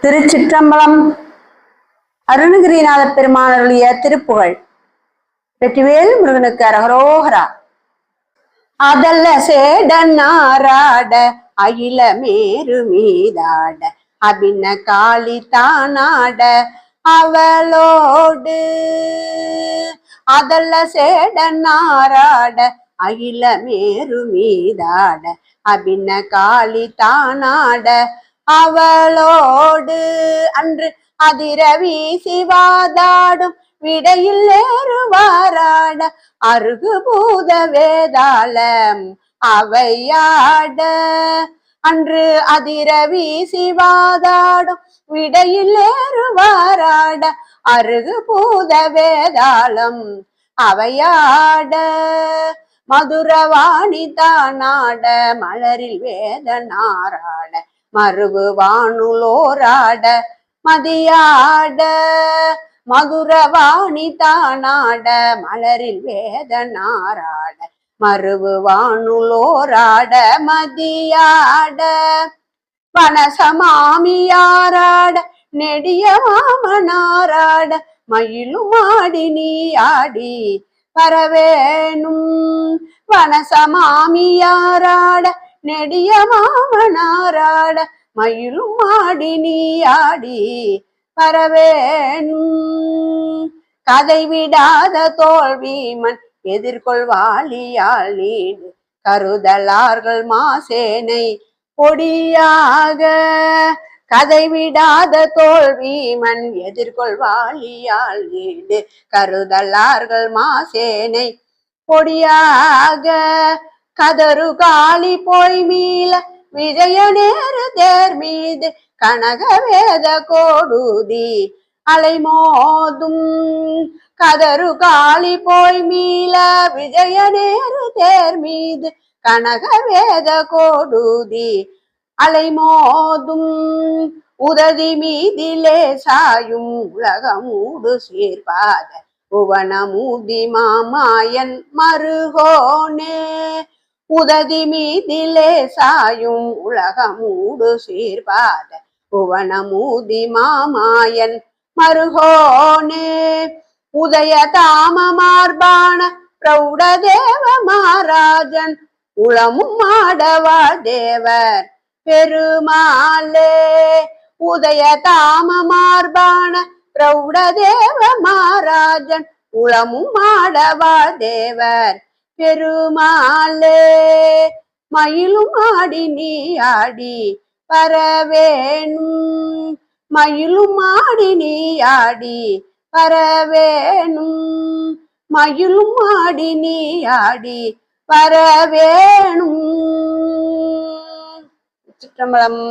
திருச்சிற்றம்பலம். அருணகிரிநாத பெருமானுடைய திருப்புகழ். வெற்றிவேல் முருகனுக்கு அரகரோகரா. அதல்ல சேடனாராட அகில மேரு மீதாட அபின்ன காளி தானாட அவளோடு. அதல்ல சேடனாராட அகில மேரு மீதாட அபின்ன காளி தானாட அவளோடு. அன்று அதிர வீசி வாதாடும் விடையில் ஏறுவாராட அருகு பூத வேதாளம் அவையாட. அன்று அதிர வீசி வாதாடும் விடையில் ஏறுவாராட அருகு பூத வேதாளம் அவையாட. மதுரவாணி தானாட மலரில் வேதனாராட மறுவு வானுலோராட மதியாட. மதுரவாணி தானாட மலரில் வேதனாராட மறுவு வானுலோராட மதியாட. வனசமாமியாராட நெடிய மாமனாராட மயிலும் ஆடி நீ ஆடி வரவேணும். வனசமாமியாராட நெடிய மாமனாராட மயிலும் ஆடி நீ ஆடி வரவேணும். கதை விடாத தோல்விமன் எதிர்கொள்வாளியால் நீடு கருதலார்கள் மாசேனை பொடியாக. கதை விடாத தோல்விமன் எதிர்கொள்வாளியால் நீடு கருதலார்கள் மாசேனை பொடியாக. கதறு காளி போய் மீள விஜய நேரு தேர் மீது கனக வேத கோடுதி அலைமோதும். கதறு காளி போய் மீள விஜய நேரு தேர் மீது கனக வேத கோடுதி அலைமோதும். உததி மீதிலே சாயும் உலகமூடு சீர்பாத புவனமூதி மாமாயன் மருகோனே. உததி மீதிலே சாயும் உலகமூடு சீர்பாத புவனமூதி மாமாயன் மருகோனே. உதய தாம மார்பான பிரௌட தேவ மகாராஜன் உளமும் ஆடவாழ் தேவர் பெருமாளே. உதய தாம மார்பான பிரௌட தேவ மகாராஜன் உளமும் ஆடவாழ் தேவர் பெருமாளே. மயிலும் ஆடி நீ ஆடி வரவேணும். மயிலும் ஆடி நீ ஆடி வரவேணும். மயிலும் ஆடி நீ ஆடி வரவேணும். சிற்றம்பலம்.